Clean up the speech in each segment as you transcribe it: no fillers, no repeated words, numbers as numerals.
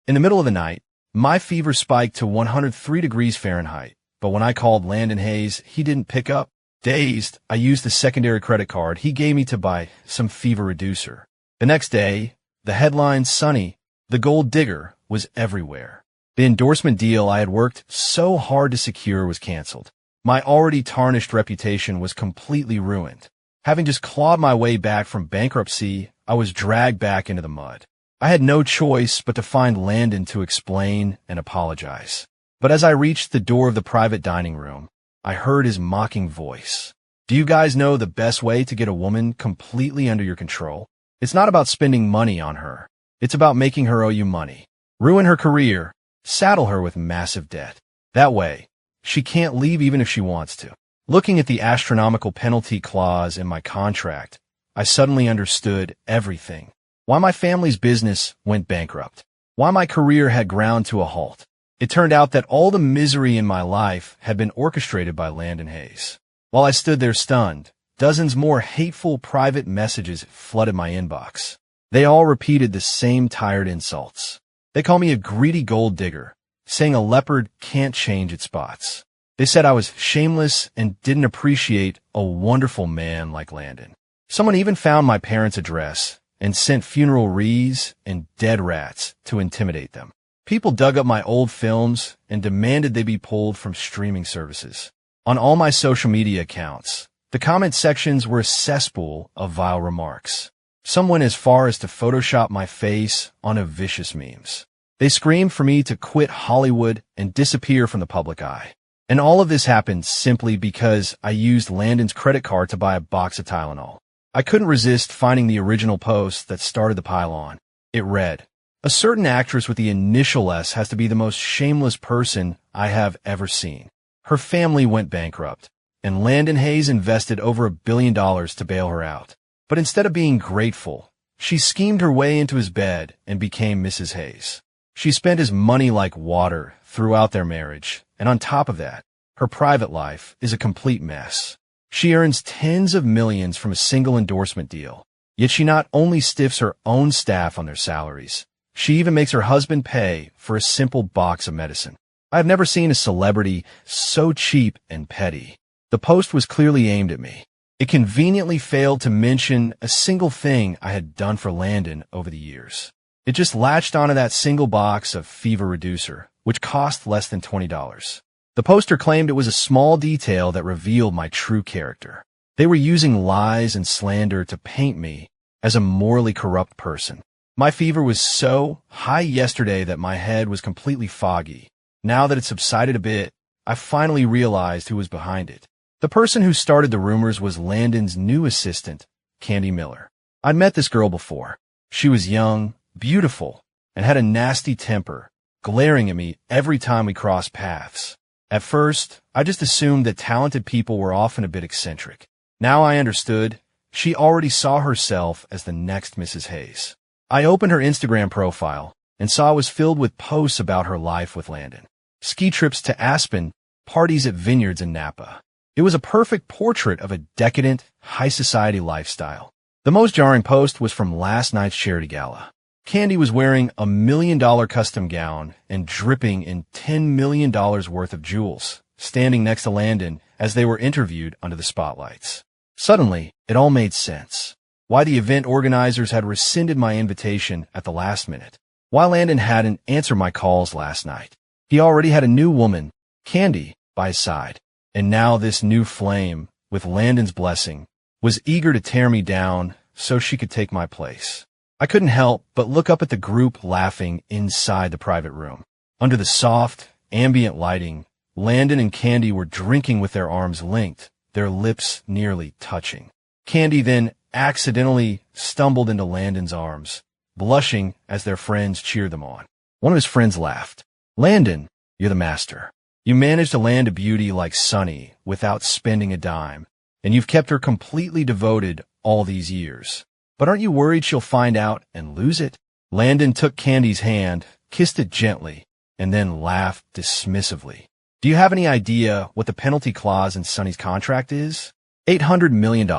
In the middle of the night, my fever spiked to 103 degrees Fahrenheit, but when I called Landon Hayes, he didn't pick up. Dazed, I used the secondary credit card he gave me to buy some fever reducer. The next day, the headline "Sonny, the Gold Digger" was everywhere. The endorsement deal I had worked so hard to secure was canceled. My already tarnished reputation was completely ruined. Having just clawed my way back from bankruptcy, I was dragged back into the mud. I had no choice but to find Landon to explain and apologize. But as I reached the door of the private dining room, I heard his mocking voice. Do you guys know the best way to get a woman completely under your control? It's not about spending money on her. It's about making her owe you money. Ruin her career. Saddle her with massive debt. That way, she can't leave even if she wants to. Looking at the astronomical penalty clause in my contract, I suddenly understood everything. Why my family's business went bankrupt. Why my career had ground to a halt. It turned out that all the misery in my life had been orchestrated by Landon Hayes. While I stood there stunned, dozens more hateful private messages flooded my inbox. They all repeated the same tired insults. They called me a greedy gold digger, saying a leopard can't change its spots. They said I was shameless and didn't appreciate a wonderful man like Landon. Someone even found my parents' address and sent funeral wreaths and dead rats to intimidate them. People dug up my old films and demanded they be pulled from streaming services. On all my social media accounts, the comment sections were a cesspool of vile remarks. Some went as far as to Photoshop my face onto vicious memes. They screamed for me to quit Hollywood and disappear from the public eye. And all of this happened simply because I used Landon's credit card to buy a box of Tylenol. I couldn't resist finding the original post that started the pile-on. It read, "A certain actress with the initial S has to be the most shameless person I have ever seen. Her family went bankrupt, and Landon Hayes invested over $1 billion to bail her out. But instead of being grateful, she schemed her way into his bed and became Mrs. Hayes. She spent his money like water throughout their marriage, and on top of that, her private life is a complete mess. She earns tens of millions from a single endorsement deal, yet she not only stiffs her own staff on their salaries, she even makes her husband pay for a simple box of medicine. I have never seen a celebrity so cheap and petty." The post was clearly aimed at me. It conveniently failed to mention a single thing I had done for Landon over the years. It just latched onto that single box of fever reducer, which cost less than $20. The poster claimed it was a small detail that revealed my true character. They were using lies and slander to paint me as a morally corrupt person. My fever was so high yesterday that my head was completely foggy. Now that it subsided a bit, I finally realized who was behind it. The person who started the rumors was Landon's new assistant, Candy Miller. I'd met this girl before. She was young, beautiful, and had a nasty temper, glaring at me every time we crossed paths. At first, I just assumed that talented people were often a bit eccentric. Now I understood she already saw herself as the next Mrs. Hayes. I opened her Instagram profile and saw it was filled with posts about her life with Landon. Ski trips to Aspen, parties at vineyards in Napa. It was a perfect portrait of a decadent, high-society lifestyle. The most jarring post was from last night's charity gala. Candy was wearing a $1 million custom gown and dripping in $10 million worth of jewels, standing next to Landon as they were interviewed under the spotlights. Suddenly, it all made sense. Why the event organizers had rescinded my invitation at the last minute. Why Landon hadn't answered my calls last night. He already had a new woman, Candy, by his side. And now this new flame, with Landon's blessing, was eager to tear me down so she could take my place. I couldn't help but look up at the group laughing inside the private room. Under the soft, ambient lighting, Landon and Candy were drinking with their arms linked, their lips nearly touching. Candy then accidentally stumbled into Landon's arms, blushing as their friends cheered them on. One of his friends laughed. "Landon, you're the master. You managed to land a beauty like Sonny without spending a dime, and you've kept her completely devoted all these years. But aren't you worried she'll find out and lose it?" Landon took Candy's hand, kissed it gently, and then laughed dismissively. "Do you have any idea what the penalty clause in Sonny's contract is? $800 million.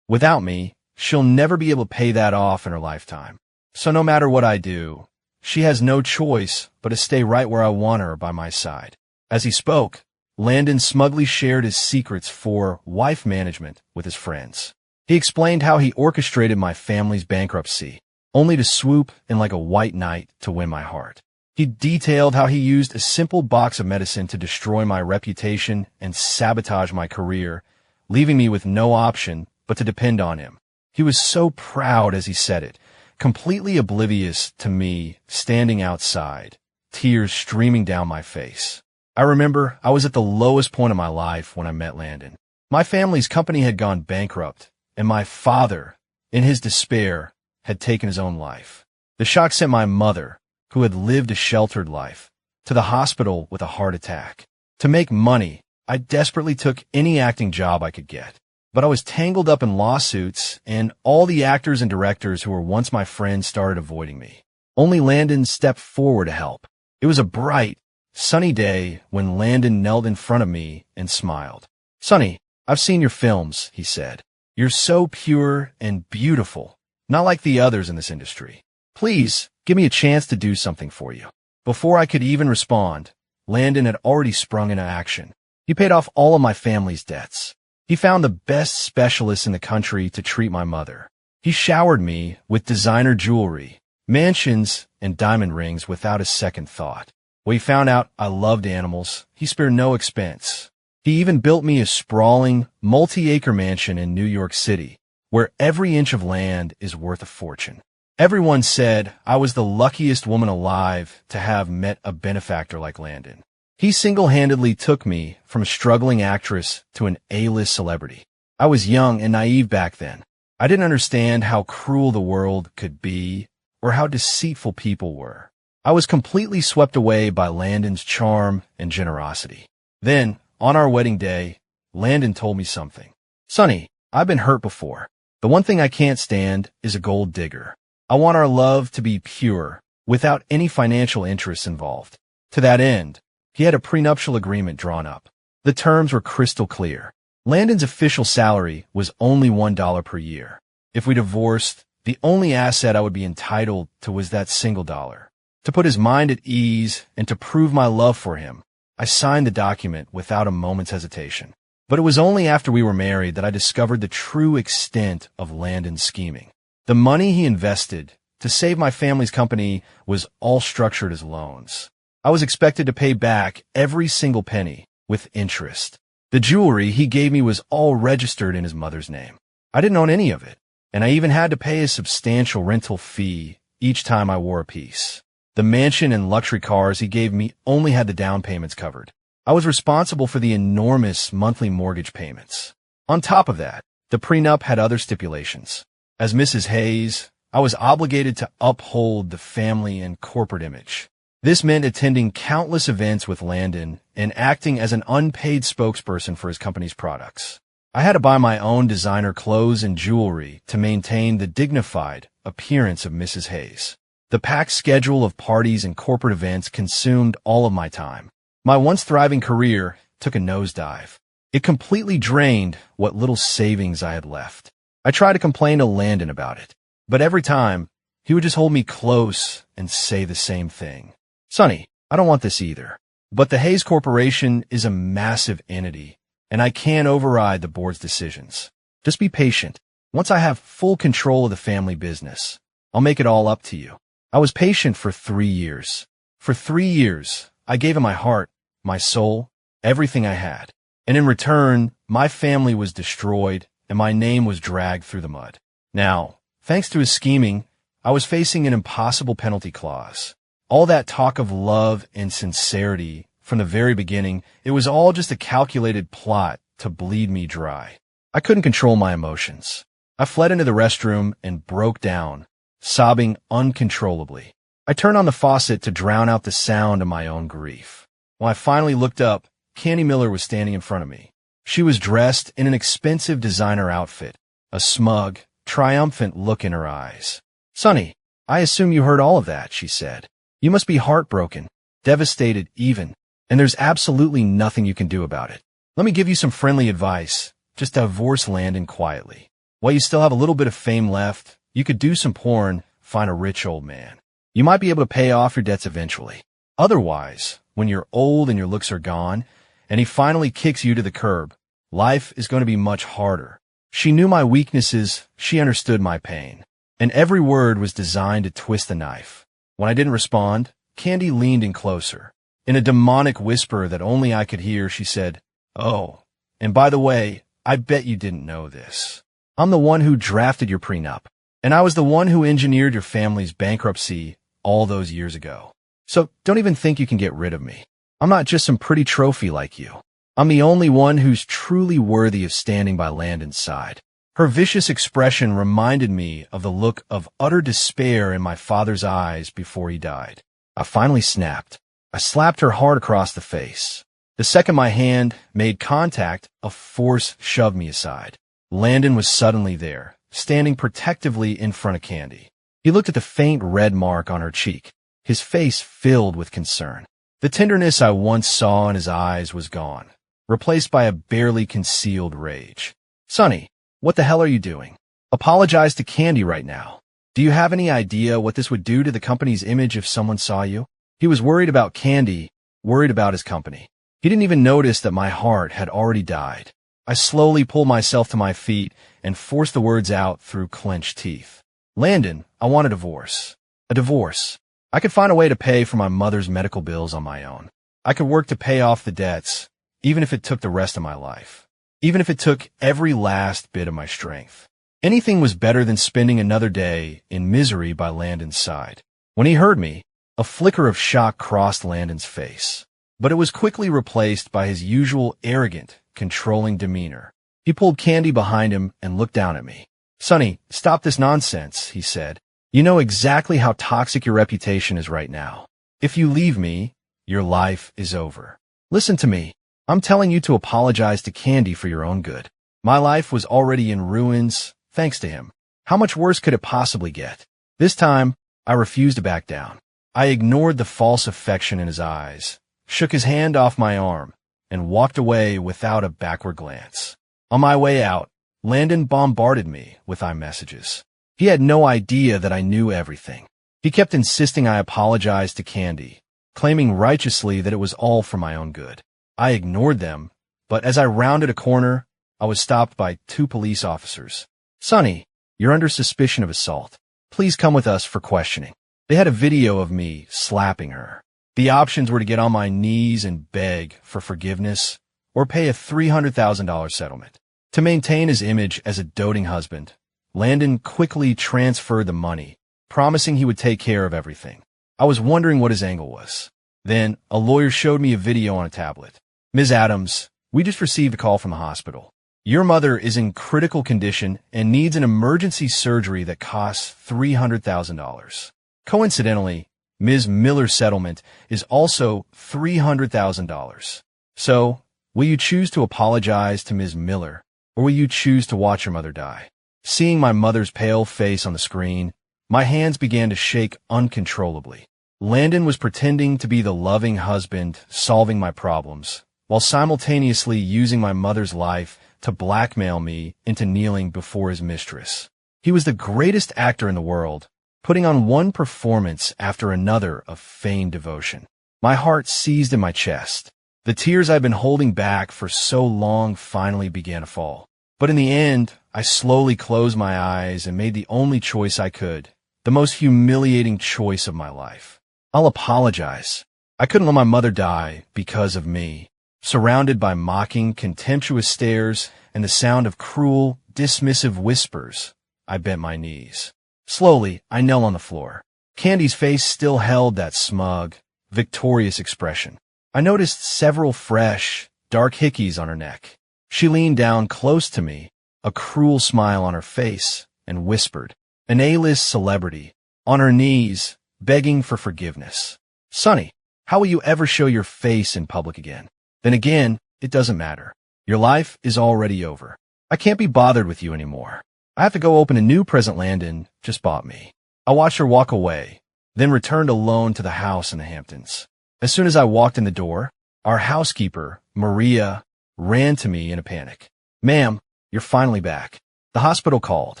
Without me, she'll never be able to pay that off in her lifetime. So no matter what I do, She has no choice but to stay right where I want her by my side. As he spoke, Landon smugly shared his secrets for wife management with his friends. He explained how he orchestrated my family's bankruptcy, only to swoop in like a white knight to win my heart. He detailed how he used a simple box of medicine to destroy my reputation and sabotage my career, leaving me with no option but to depend on him. He was so proud as he said it, completely oblivious to me standing outside, tears streaming down my face. I remember I was at the lowest point of my life when I met Landon. My family's company had gone bankrupt, and my father, in his despair, had taken his own life. The shock sent my mother, who had lived a sheltered life, to the hospital with a heart attack. To make money, I desperately took any acting job I could get. But I was tangled up in lawsuits, and all the actors and directors who were once my friends started avoiding me. Only Landon stepped forward to help. It was a bright, sunny day when Landon knelt in front of me and smiled. "Sonny, I've seen your films," he said. "You're so pure and beautiful, not like the others in this industry. Please, give me a chance to do something for you." Before I could even respond, Landon had already sprung into action. He paid off all of my family's debts. He found the best specialists in the country to treat my mother. He showered me with designer jewelry, mansions, and diamond rings without a second thought. When he found out I loved animals, he spared no expense. He even built me a sprawling, multi-acre mansion in New York City, where every inch of land is worth a fortune. Everyone said I was the luckiest woman alive to have met a benefactor like Landon. He single-handedly took me from a struggling actress to an A-list celebrity. I was young and naive back then. I didn't understand how cruel the world could be or how deceitful people were. I was completely swept away by Landon's charm and generosity. Then, on our wedding day, Landon told me something. "Sonny, I've been hurt before. The one thing I can't stand is a gold digger. I want our love to be pure, without any financial interests involved." To that end, he had a prenuptial agreement drawn up. The terms were crystal clear. Landon's official salary was only $1 per year. If we divorced, the only asset I would be entitled to was that single dollar. To put his mind at ease and to prove my love for him, I signed the document without a moment's hesitation. But it was only after we were married that I discovered the true extent of Landon's scheming. The money he invested to save my family's company was all structured as loans. I was expected to pay back every single penny with interest. The jewelry he gave me was all registered in his mother's name. I didn't own any of it, and I even had to pay a substantial rental fee each time I wore a piece. The mansion and luxury cars he gave me only had the down payments covered. I was responsible for the enormous monthly mortgage payments. On top of that, the prenup had other stipulations. As Mrs. Hayes, I was obligated to uphold the family and corporate image. This meant attending countless events with Landon and acting as an unpaid spokesperson for his company's products. I had to buy my own designer clothes and jewelry to maintain the dignified appearance of Mrs. Hayes. The packed schedule of parties and corporate events consumed all of my time. My once thriving career took a nosedive. It completely drained what little savings I had left. I tried to complain to Landon about it, but every time, he would just hold me close and say the same thing. "Sonny, I don't want this either. But the Hayes Corporation is a massive entity, and I can't override the board's decisions. Just be patient. Once I have full control of the family business, I'll make it all up to you." I was patient for 3 years. For 3 years, I gave him my heart, my soul, everything I had. And in return, my family was destroyed and my name was dragged through the mud. Now, thanks to his scheming, I was facing an impossible penalty clause. All that talk of love and sincerity from the very beginning, it was all just a calculated plot to bleed me dry. I couldn't control my emotions. I fled into the restroom and broke down, sobbing uncontrollably. I turned on the faucet to drown out the sound of my own grief. When I finally looked up, Candy Miller was standing in front of me. She was dressed in an expensive designer outfit, a smug, triumphant look in her eyes. "Sonny, I assume you heard all of that," she said. "You must be heartbroken, devastated even, and there's absolutely nothing you can do about it. Let me give you some friendly advice. Just divorce Landon quietly. While you still have a little bit of fame left, you could do some porn, find a rich old man. You might be able to pay off your debts eventually. Otherwise, when you're old and your looks are gone, and he finally kicks you to the curb, life is going to be much harder. She knew my weaknesses, she understood my pain, and every word was designed to twist the knife. When I didn't respond, Candy leaned in closer. In a demonic whisper that only I could hear, she said, "Oh, and by the way, I bet you didn't know this. I'm the one who drafted your prenup, and I was the one who engineered your family's bankruptcy all those years ago. So don't even think you can get rid of me. I'm not just some pretty trophy like you. I'm the only one who's truly worthy of standing by Landon's side." Her vicious expression reminded me of the look of utter despair in my father's eyes before he died. I finally snapped. I slapped her hard across the face. The second my hand made contact, a force shoved me aside. Landon was suddenly there, standing protectively in front of Candy. He looked at the faint red mark on her cheek, his face filled with concern. The tenderness I once saw in his eyes was gone, replaced by a barely concealed rage. "Sonny, what the hell are you doing? Apologize to Candy right now. Do you have any idea what this would do to the company's image if someone saw you?" He was worried about Candy, worried about his company. He didn't even notice that my heart had already died. I slowly pulled myself to my feet and forced the words out through clenched teeth. "Landon, I want a divorce. A divorce. I could find a way to pay for my mother's medical bills on my own. I could work to pay off the debts, even if it took the rest of my life. Even if it took every last bit of my strength. Anything was better than spending another day in misery by Landon's side." When he heard me, a flicker of shock crossed Landon's face, but it was quickly replaced by his usual arrogant, controlling demeanor. He pulled Candy behind him and looked down at me. "Sonny, stop this nonsense," he said. "You know exactly how toxic your reputation is right now. If you leave me, your life is over. Listen to me. I'm telling you to apologize to Candy for your own good. My life was already in ruins, thanks to him. How much worse could it possibly get?" This time, I refused to back down. I ignored the false affection in his eyes, shook his hand off my arm, and walked away without a backward glance. On my way out, Landon bombarded me with iMessages. He had no idea that I knew everything. He kept insisting I apologize to Candy, claiming righteously that it was all for my own good. I ignored them, but as I rounded a corner, I was stopped by 2 police officers. "Sonny, you're under suspicion of assault. Please come with us for questioning." They had a video of me slapping her. The options were to get on my knees and beg for forgiveness or pay a $300,000 settlement. To maintain his image as a doting husband, Landon quickly transferred the money, promising he would take care of everything. I was wondering what his angle was. Then, a lawyer showed me a video on a tablet. "Ms. Adams, we just received a call from the hospital. Your mother is in critical condition and needs an emergency surgery that costs $300,000. Coincidentally, Ms. Miller's settlement is also $300,000. So, will you choose to apologize to Ms. Miller, or will you choose to watch your mother die?" Seeing my mother's pale face on the screen, my hands began to shake uncontrollably. Landon was pretending to be the loving husband solving my problems, while simultaneously using my mother's life to blackmail me into kneeling before his mistress. He was the greatest actor in the world, putting on one performance after another of feigned devotion. My heart seized in my chest. The tears I'd been holding back for so long finally began to fall. But in the end, I slowly closed my eyes and made the only choice I could, the most humiliating choice of my life. I'll apologize. I couldn't let my mother die because of me. Surrounded by mocking, contemptuous stares and the sound of cruel, dismissive whispers, I bent my knees. Slowly, I knelt on the floor. Candy's face still held that smug, victorious expression. I noticed several fresh, dark hickeys on her neck. She leaned down close to me, a cruel smile on her face, and whispered, an A-list celebrity, on her knees, begging for forgiveness. "Sonny, how will you ever show your face in public again? Then again, it doesn't matter. Your life is already over. I can't be bothered with you anymore. I have to go open a new present Landon just bought me." I watched her walk away, then returned alone to the house in the Hamptons. As soon as I walked in the door, our housekeeper, Maria, ran to me in a panic. "Ma'am, you're finally back. The hospital called.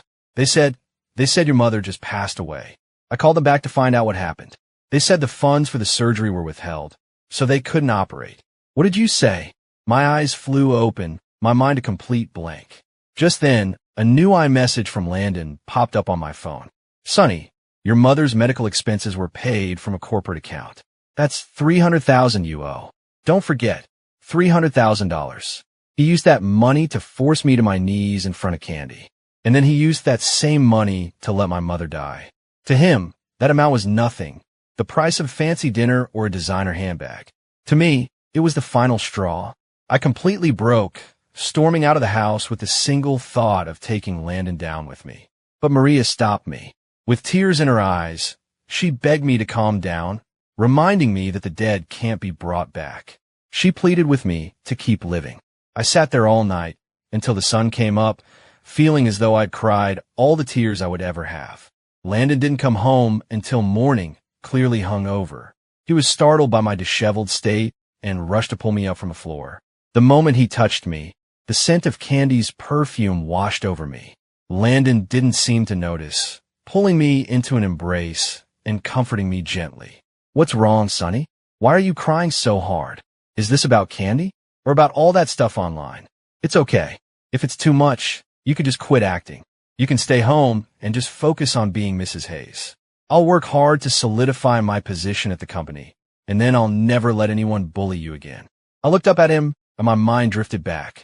They said your mother just passed away." I called them back to find out what happened. They said the funds for the surgery were withheld, so they couldn't operate. What did you say? My eyes flew open, my mind a complete blank. Just then, a new iMessage from Landon popped up on my phone. Sonny, your mother's medical expenses were paid from a corporate account. That's $300,000 you owe. Don't forget, $300,000. He used that money to force me to my knees in front of Candy. And then he used that same money to let my mother die. To him, that amount was nothing. The price of a fancy dinner or a designer handbag. To me, it was the final straw. I completely broke, storming out of the house with the single thought of taking Landon down with me. But Maria stopped me. With tears in her eyes, she begged me to calm down, reminding me that the dead can't be brought back. She pleaded with me to keep living. I sat there all night, until the sun came up, feeling as though I'd cried all the tears I would ever have. Landon didn't come home until morning, clearly hungover. He was startled by my disheveled state and rushed to pull me up from the floor. The moment he touched me, the scent of Candy's perfume washed over me. Landon didn't seem to notice, pulling me into an embrace and comforting me gently. What's wrong, Sonny? Why are you crying so hard? Is this about Candy? Or about all that stuff online? It's okay. If it's too much, you could just quit acting. You can stay home and just focus on being Mrs. Hayes. I'll work hard to solidify my position at the company, and then I'll never let anyone bully you again. I looked up at him, and my mind drifted back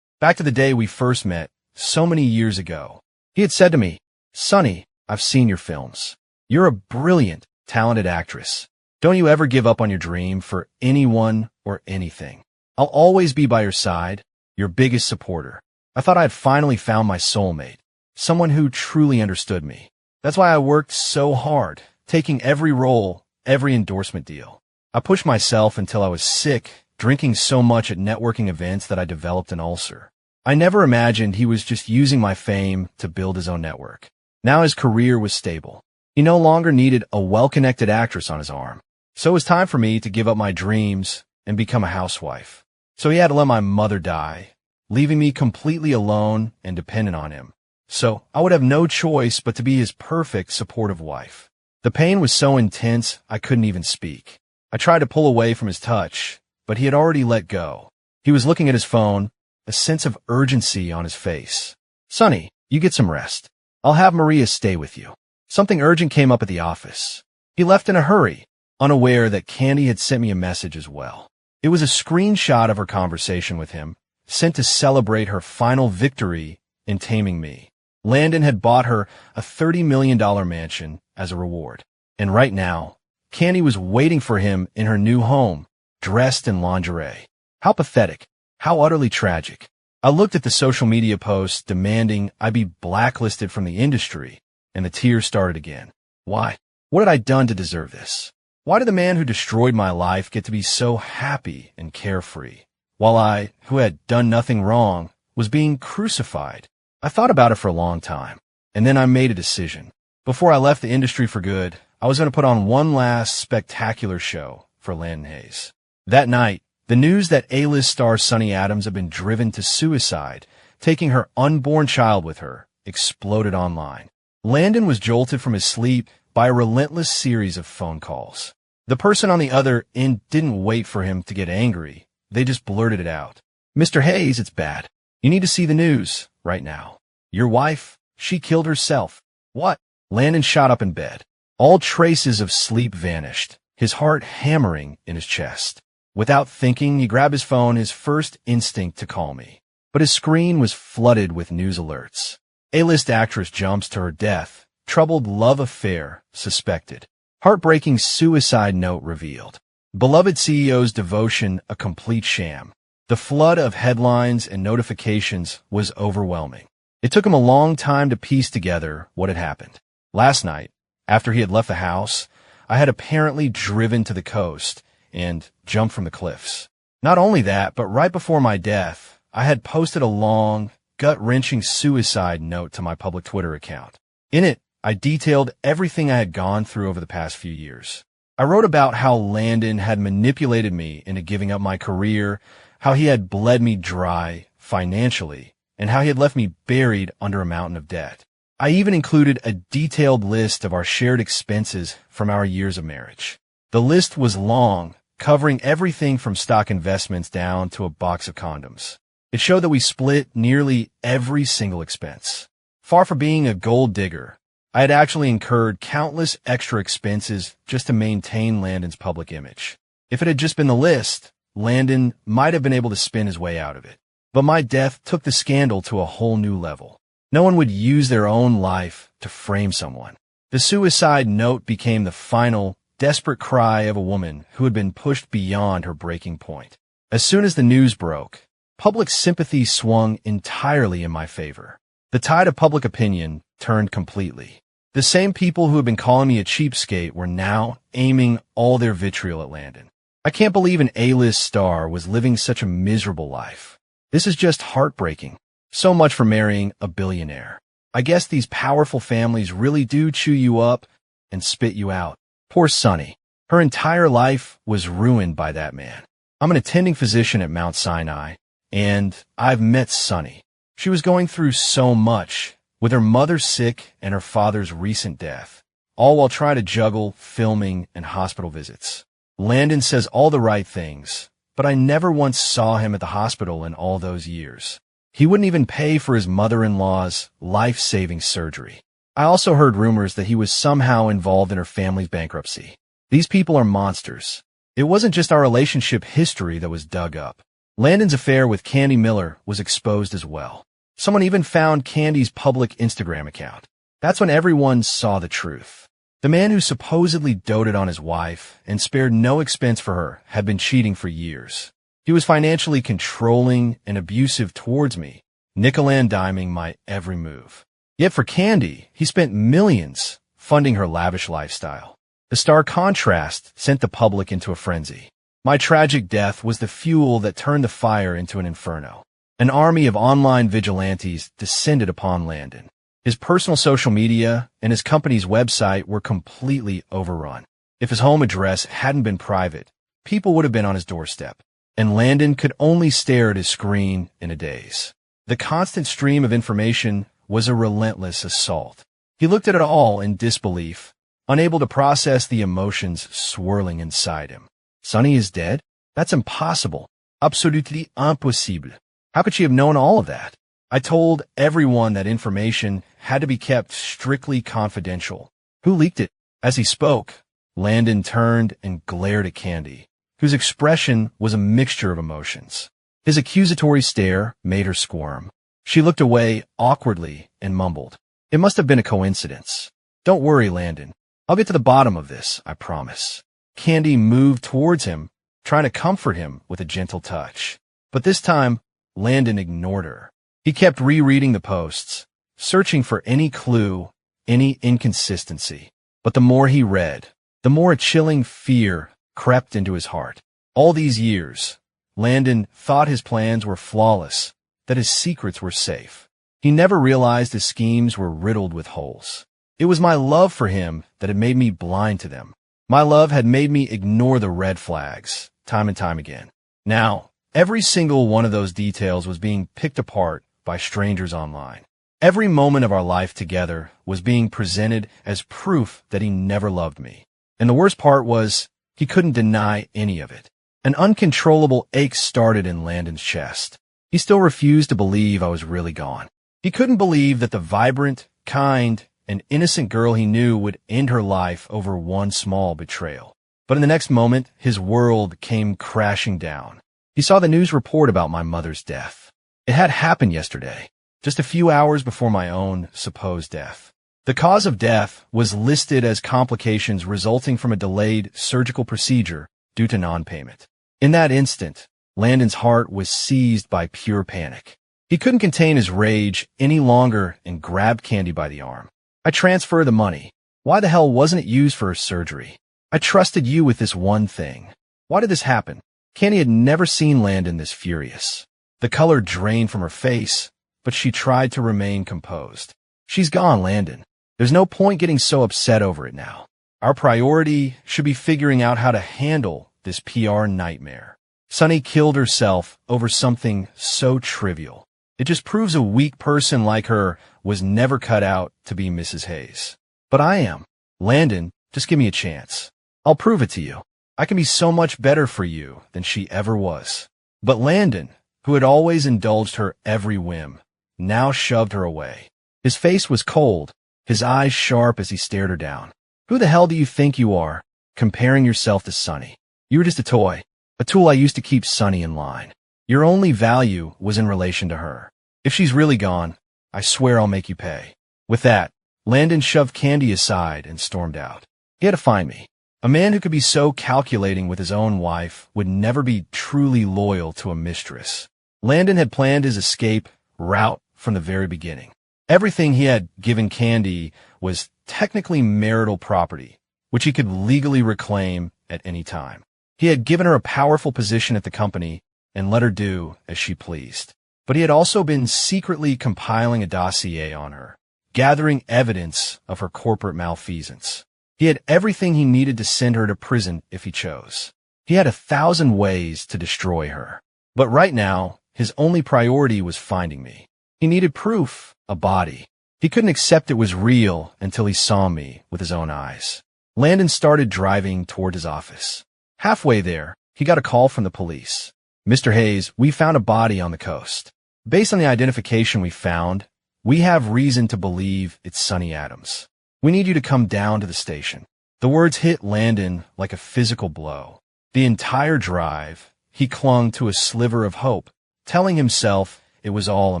to the day we first met, so many years ago. He had said to me, Sonny, I've seen your films. You're a brilliant, talented actress. Don't you ever give up on your dream for anyone or anything. I'll always be by your side, your biggest supporter. I thought I had finally found my soulmate, someone who truly understood me. That's why I worked so hard, taking every role, every endorsement deal. I pushed myself until I was sick, drinking so much at networking events that I developed an ulcer. I never imagined he was just using my fame to build his own network. Now his career was stable. He no longer needed a well-connected actress on his arm. So it was time for me to give up my dreams and become a housewife. So he had to let my mother die, leaving me completely alone and dependent on him. So I would have no choice but to be his perfect supportive wife. The pain was so intense I couldn't even speak. I tried to pull away from his touch, but he had already let go. He was looking at his phone, a sense of urgency on his face. Sonny, you get some rest. I'll have Maria stay with you. Something urgent came up at the office. He left in a hurry, unaware that Candy had sent me a message as well. It was a screenshot of her conversation with him, sent to celebrate her final victory in taming me. Landon had bought her a $30 million mansion as a reward. And right now, Candy was waiting for him in her new home, dressed in lingerie. How pathetic. How utterly tragic. I looked at the social media posts demanding I be blacklisted from the industry, and the tears started again. Why? What had I done to deserve this? Why did the man who destroyed my life get to be so happy and carefree, while I, who had done nothing wrong, was being crucified? I thought about it for a long time, and then I made a decision. Before I left the industry for good, I was going to put on one last spectacular show for Landon Hayes. That night, the news that A-list star Sunny Adams had been driven to suicide, taking her unborn child with her, exploded online. Landon was jolted from his sleep by a relentless series of phone calls. The person on the other end didn't wait for him to get angry. They just blurted it out. Mr. Hayes, it's bad. You need to see the news right now. Your wife, she killed herself. What? Landon shot up in bed. All traces of sleep vanished, his heart hammering in his chest. Without thinking, he grabbed his phone, his first instinct to call me. But his screen was flooded with news alerts. A-list actress jumps to her death. Troubled love affair suspected. Heartbreaking suicide note revealed. Beloved CEO's devotion a complete sham. The flood of headlines and notifications was overwhelming. It took him a long time to piece together what had happened. Last night, after he had left the house, I had apparently driven to the coast and jumped from the cliffs. Not only that, but right before my death, I had posted a long, gut-wrenching suicide note to my public Twitter account. In it, I detailed everything I had gone through over the past few years. I wrote about how Landon had manipulated me into giving up my career, how he had bled me dry financially, and how he had left me buried under a mountain of debt. I even included a detailed list of our shared expenses from our years of marriage. The list was long, covering everything from stock investments down to a box of condoms. It showed that we split nearly every single expense. Far from being a gold digger, I had actually incurred countless extra expenses just to maintain Landon's public image. If it had just been the list, Landon might have been able to spin his way out of it. But my death took the scandal to a whole new level. No one would use their own life to frame someone. The suicide note became the final, desperate cry of a woman who had been pushed beyond her breaking point. As soon as the news broke, public sympathy swung entirely in my favor. The tide of public opinion turned completely. The same people who had been calling me a cheapskate were now aiming all their vitriol at Landon. I can't believe an A-list star was living such a miserable life. This is just heartbreaking. So much for marrying a billionaire. I guess these powerful families really do chew you up and spit you out. Poor Sunny. Her entire life was ruined by that man. I'm an attending physician at Mount Sinai, and I've met Sunny. She was going through so much, with her mother sick and her father's recent death, all while trying to juggle filming and hospital visits. Landon says all the right things, but I never once saw him at the hospital in all those years. He wouldn't even pay for his mother-in-law's life-saving surgery. I also heard rumors that he was somehow involved in her family's bankruptcy. These people are monsters. It wasn't just our relationship history that was dug up. Landon's affair with Candy Miller was exposed as well. Someone even found Candy's public Instagram account. That's when everyone saw the truth. The man who supposedly doted on his wife and spared no expense for her had been cheating for years. He was financially controlling and abusive towards me, nickel-and-diming my every move. Yet for Candy, he spent millions funding her lavish lifestyle. The stark contrast sent the public into a frenzy. My tragic death was the fuel that turned the fire into an inferno. An army of online vigilantes descended upon Landon. His personal social media and his company's website were completely overrun. If his home address hadn't been private, people would have been on his doorstep, and Landon could only stare at his screen in a daze. The constant stream of information was a relentless assault. He looked at it all in disbelief, unable to process the emotions swirling inside him. Sunny is dead? That's impossible. Absolutely impossible. How could she have known all of that? I told everyone that information had to be kept strictly confidential. Who leaked it? As he spoke, Landon turned and glared at Candy, whose expression was a mixture of emotions. His accusatory stare made her squirm. She looked away awkwardly and mumbled, "It must have been a coincidence. Don't worry, Landon. I'll get to the bottom of this, I promise." Candy moved towards him, trying to comfort him with a gentle touch. But this time, Landon ignored her. He kept rereading the posts, searching for any clue, any inconsistency. But the more he read, the more a chilling fear crept into his heart. All these years, Landon thought his plans were flawless, that his secrets were safe. He never realized his schemes were riddled with holes. It was my love for him that had made me blind to them. My love had made me ignore the red flags, time and time again. Now, every single one of those details was being picked apart by strangers online. Every moment of our life together was being presented as proof that he never loved me. And the worst part was, he couldn't deny any of it. An uncontrollable ache started in Landon's chest. He still refused to believe I was really gone. He couldn't believe that the vibrant, kind, and innocent girl he knew would end her life over one small betrayal. But in the next moment, his world came crashing down. He saw the news report about my mother's death. It had happened yesterday, just a few hours before my own supposed death. The cause of death was listed as complications resulting from a delayed surgical procedure due to non-payment. In that instant, Landon's heart was seized by pure panic. He couldn't contain his rage any longer and grabbed Candy by the arm. "I transfer the money. Why the hell wasn't it used for her surgery? I trusted you with this one thing. Why did this happen?" Candy had never seen Landon this furious. The color drained from her face, but she tried to remain composed. "She's gone, Landon. There's no point getting so upset over it now. Our priority should be figuring out how to handle this PR nightmare." Sunny killed herself over something so trivial. It just proves a weak person like her was never cut out to be Mrs. Hayes. But I am. Landon, just give me a chance. I'll prove it to you. I can be so much better for you than she ever was. But Landon, who had always indulged her every whim, now shoved her away. His face was cold, his eyes sharp as he stared her down. Who the hell do you think you are, comparing yourself to Sunny? You were just a toy, a tool I used to keep Sunny in line. Your only value was in relation to her. If she's really gone, I swear I'll make you pay. With that, Landon shoved Candy aside and stormed out. He had to find me. A man who could be so calculating with his own wife would never be truly loyal to a mistress. Landon had planned his escape route from the very beginning. Everything he had given Candy was technically marital property, which he could legally reclaim at any time. He had given her a powerful position at the company and let her do as she pleased. But he had also been secretly compiling a dossier on her, gathering evidence of her corporate malfeasance. He had everything he needed to send her to prison if he chose. He had 1,000 ways to destroy her. But right now, his only priority was finding me. He needed proof, a body. He couldn't accept it was real until he saw me with his own eyes. Landon started driving toward his office. Halfway there, he got a call from the police. Mr. Hayes, we found a body on the coast. Based on the identification we found, we have reason to believe it's Sonny Adams. We need you to come down to the station. The words hit Landon like a physical blow. The entire drive, he clung to a sliver of hope, telling himself it was all a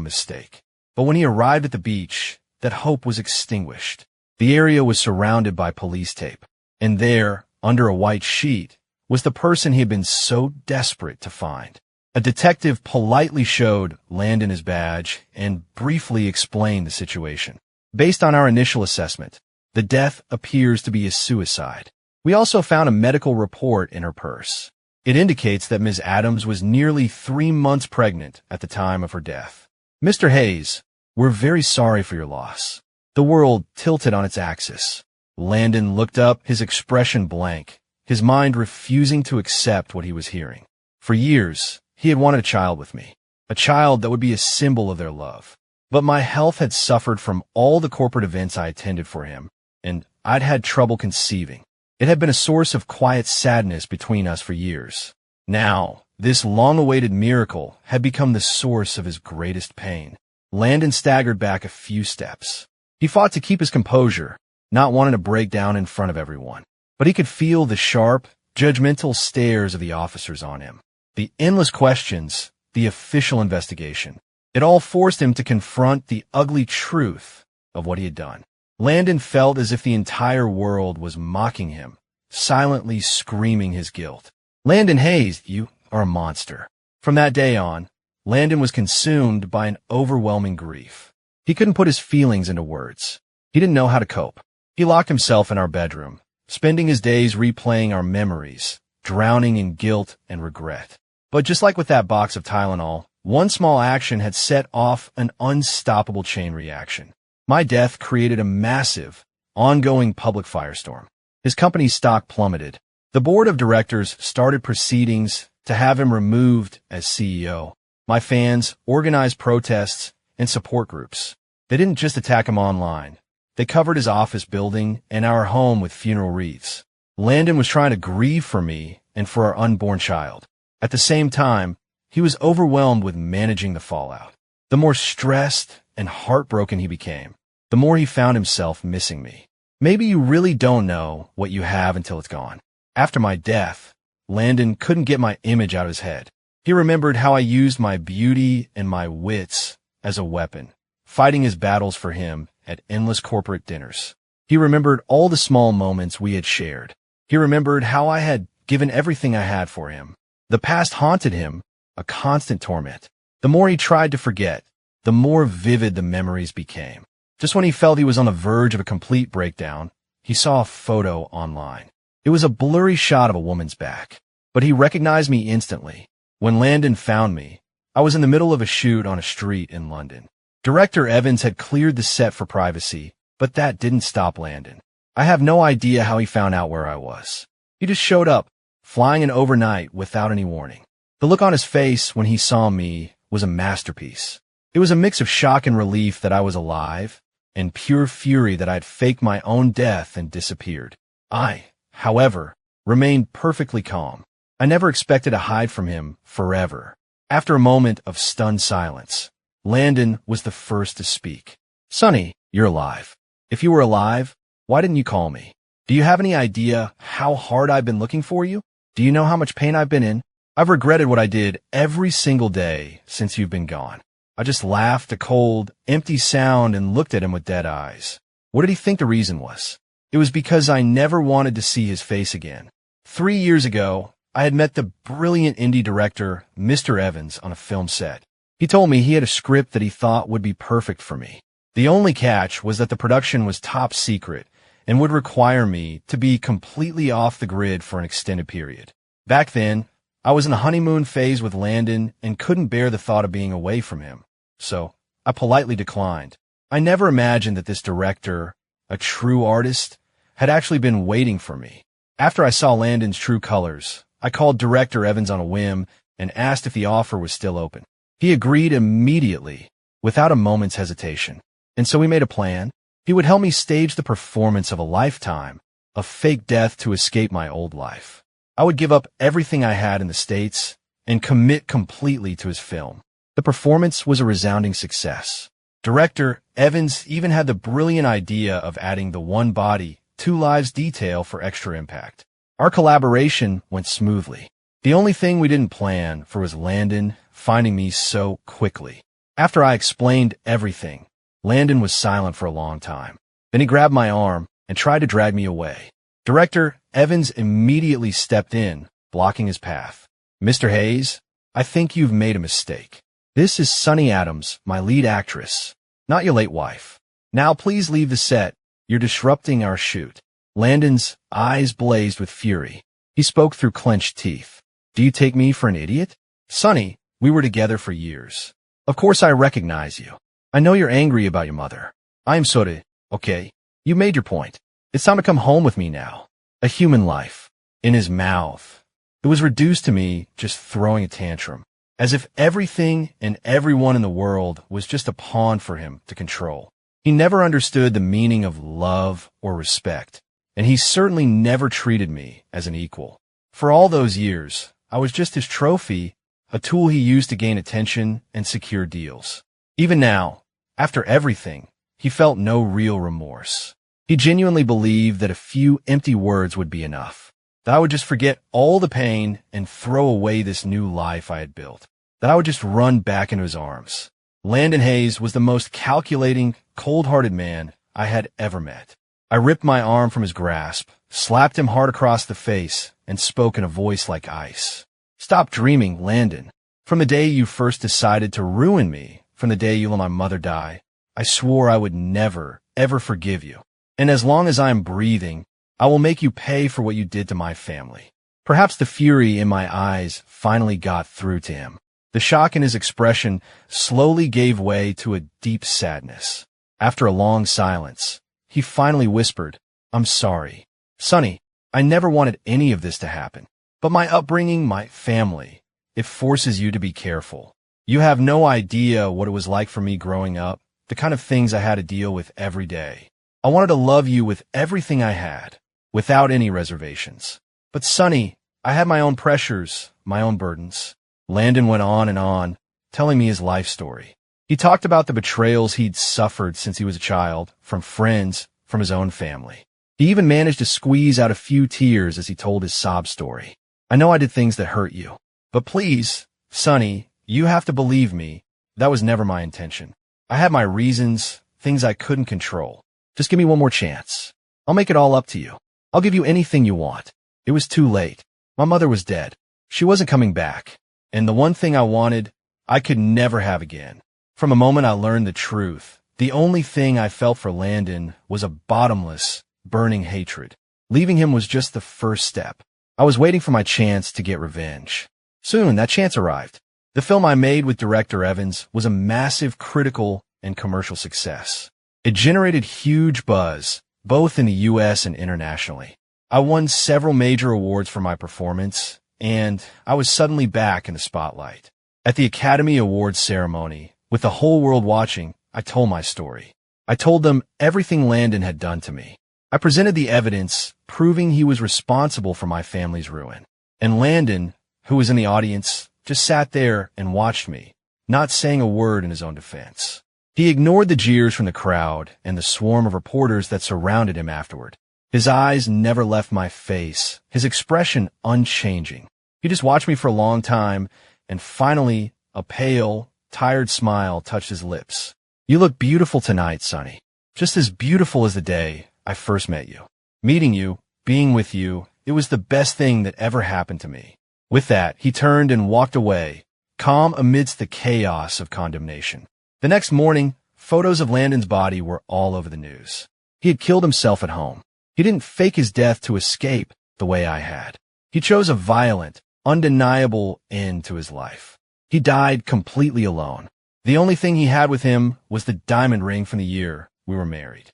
mistake. But when he arrived at the beach, that hope was extinguished. The area was surrounded by police tape, and there, under a white sheet, was the person he had been so desperate to find. A detective politely showed Landon his badge and briefly explained the situation. Based on our initial assessment, the death appears to be a suicide. We also found a medical report in her purse. It indicates that Ms. Adams was nearly 3 months pregnant at the time of her death. Mr. Hayes, we're very sorry for your loss. The world tilted on its axis. Landon looked up, his expression blank, his mind refusing to accept what he was hearing. For years, he had wanted a child with me, a child that would be a symbol of their love. But my health had suffered from all the corporate events I attended for him, and I'd had trouble conceiving. It had been a source of quiet sadness between us for years. Now, this long-awaited miracle had become the source of his greatest pain. Landon staggered back a few steps. He fought to keep his composure, not wanting to break down in front of everyone. But he could feel the sharp, judgmental stares of the officers on him. The endless questions, the official investigation. It all forced him to confront the ugly truth of what he had done. Landon felt as if the entire world was mocking him, silently screaming his guilt. Landon Hayes, you are a monster. From that day on, Landon was consumed by an overwhelming grief. He couldn't put his feelings into words. He didn't know how to cope. He locked himself in our bedroom, spending his days replaying our memories, drowning in guilt and regret. But just like with that box of Tylenol, one small action had set off an unstoppable chain reaction. My death created a massive, ongoing public firestorm. His company's stock plummeted. The board of directors started proceedings to have him removed as CEO. My fans organized protests and support groups. They didn't just attack him online. They covered his office building and our home with funeral wreaths. Landon was trying to grieve for me and for our unborn child. At the same time, he was overwhelmed with managing the fallout. The more stressed and heartbroken he became, the more he found himself missing me. Maybe you really don't know what you have until it's gone. After my death, Landon couldn't get my image out of his head. He remembered how I used my beauty and my wits as a weapon, fighting his battles for him at endless corporate dinners. He remembered all the small moments we had shared. He remembered how I had given everything I had for him. The past haunted him, a constant torment. The more he tried to forget, the more vivid the memories became. Just when he felt he was on the verge of a complete breakdown, he saw a photo online. It was a blurry shot of a woman's back, but he recognized me instantly. When Landon found me, I was in the middle of a shoot on a street in London. Director Evans had cleared the set for privacy, but that didn't stop Landon. I have no idea how he found out where I was. He just showed up, flying in overnight without any warning. The look on his face when he saw me was a masterpiece. It was a mix of shock and relief that I was alive, and pure fury that I'd faked my own death and disappeared. I, however, remained perfectly calm. I never expected to hide from him forever. After a moment of stunned silence, Landon was the first to speak. "Sonny, you're alive. If you were alive, why didn't you call me? Do you have any idea how hard I've been looking for you? Do you know how much pain I've been in? I've regretted what I did every single day since you've been gone." I just laughed a cold, empty sound and looked at him with dead eyes. What did he think the reason was? It was because I never wanted to see his face again. 3 years ago, I had met the brilliant indie director, Mr. Evans, on a film set. He told me he had a script that he thought would be perfect for me. The only catch was that the production was top secret and would require me to be completely off the grid for an extended period. Back then, I was in a honeymoon phase with Landon and couldn't bear the thought of being away from him. So, I politely declined. I never imagined that this director, a true artist, had actually been waiting for me. After I saw Landon's true colors, I called Director Evans on a whim and asked if the offer was still open. He agreed immediately, without a moment's hesitation. And so we made a plan. He would help me stage the performance of a lifetime, a fake death to escape my old life. I would give up everything I had in the States and commit completely to his film. The performance was a resounding success. Director Evans even had the brilliant idea of adding the one body, two lives detail for extra impact. Our collaboration went smoothly. The only thing we didn't plan for was Landon finding me so quickly. After I explained everything, Landon was silent for a long time. Then he grabbed my arm and tried to drag me away. Director Evans immediately stepped in, blocking his path. "Mr. Hayes, I think you've made a mistake. This is Sunny Adams, my lead actress, not your late wife. Now please leave the set. You're disrupting our shoot." Landon's eyes blazed with fury. He spoke through clenched teeth. "Do you take me for an idiot? Sunny, we were together for years. Of course I recognize you. I know you're angry about your mother. I'm sorry, okay? You made your point. It's time to come home with me now. A human life." In his mouth, it was reduced to me just throwing a tantrum, as if everything and everyone in the world was just a pawn for him to control. He never understood the meaning of love or respect, and he certainly never treated me as an equal. For all those years, I was just his trophy, a tool he used to gain attention and secure deals. Even now, after everything, he felt no real remorse. He genuinely believed that a few empty words would be enough, that I would just forget all the pain and throw away this new life I had built, that I would just run back into his arms. Landon Hayes was the most calculating, cold-hearted man I had ever met. I ripped my arm from his grasp, slapped him hard across the face, and spoke in a voice like ice. "Stop dreaming, Landon. From the day you first decided to ruin me, from the day you let my mother die, I swore I would never, ever forgive you. And as long as I am breathing, I will make you pay for what you did to my family." Perhaps the fury in my eyes finally got through to him. The shock in his expression slowly gave way to a deep sadness. After a long silence, he finally whispered, "I'm sorry. Sonny, I never wanted any of this to happen. But my upbringing, my family, it forces you to be careful. You have no idea what it was like for me growing up, the kind of things I had to deal with every day. I wanted to love you with everything I had, without any reservations. But Sonny, I had my own pressures, my own burdens." Landon went on, telling me his life story. He talked about the betrayals he'd suffered since he was a child, from friends, from his own family. He even managed to squeeze out a few tears as he told his sob story. "I know I did things that hurt you, but please, Sonny, you have to believe me, that was never my intention. I had my reasons, things I couldn't control. Just give me one more chance. I'll make it all up to you. I'll give you anything you want. It was too late. My mother was dead. She wasn't coming back. And the one thing I wanted, I could never have again. From the moment I learned the truth, the only thing I felt for Landon was a bottomless, burning hatred. Leaving him was just the first step. I was waiting for my chance to get revenge. Soon, that chance arrived. The film I made with Director Evans was a massive critical and commercial success. It generated huge buzz, both in the US and internationally. I won several major awards for my performance, and I was suddenly back in the spotlight. At the Academy Awards ceremony, With the whole world watching, I told my story. I told them everything Landon had done to me. I presented the evidence, proving he was responsible for my family's ruin. And Landon, who was in the audience, just sat there and watched me, not saying a word in his own defense. He ignored the jeers from the crowd and the swarm of reporters that surrounded him afterward. His eyes never left my face, his expression unchanging. He just watched me for a long time, and finally, a pale, tired smile touched his lips. "You look beautiful tonight, Sonny. Just as beautiful as the day I first met you. Meeting you, being with you, it was the best thing that ever happened to me." With that, he turned and walked away, calm amidst the chaos of condemnation. The next morning, photos of Landon's body were all over the news. He had killed himself at home. He didn't fake his death to escape the way I had. He chose a violent, undeniable end to his life. He died completely alone. The only thing he had with him was the diamond ring from the year we were married.